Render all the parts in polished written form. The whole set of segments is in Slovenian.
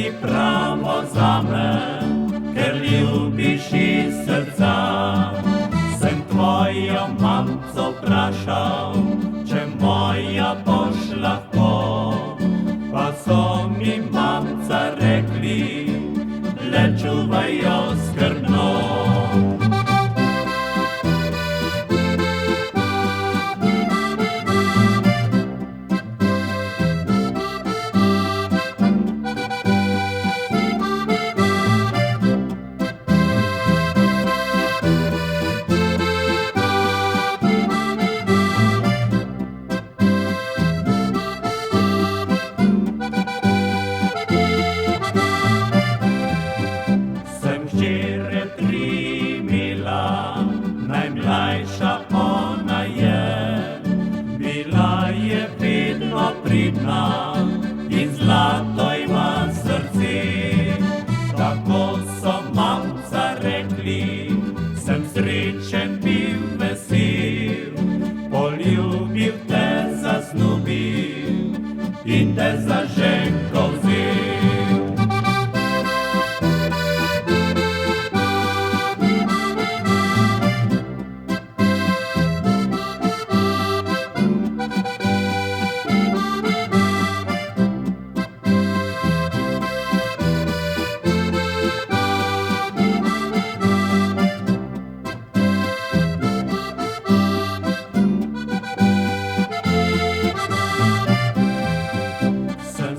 si pravo zame, ker ljubiš iz srca. Sem tvojo mamco vprašal, če moja boš lahko, pa so mi mamca rekli, le čuvaj jo skrbno. Najmlajša ona je, bila je vedno pridna in zlato ima srce. Tako so mamca rekli, sem srečen bil vesel, poljubil te, zasnubil in te za ženko vzel.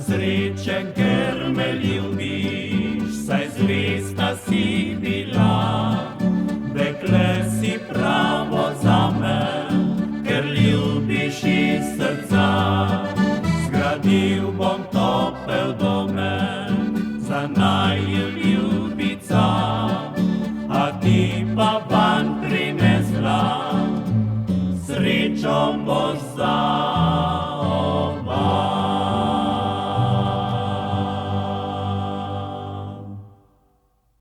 Srečen, ker me ljubiš, saj zvesta si bila. Dekle si pravo zame, ker ljubiš iz srca. Zgradil bom topel domek za naju ljubica, a ti pa van prinesla, srečo boš za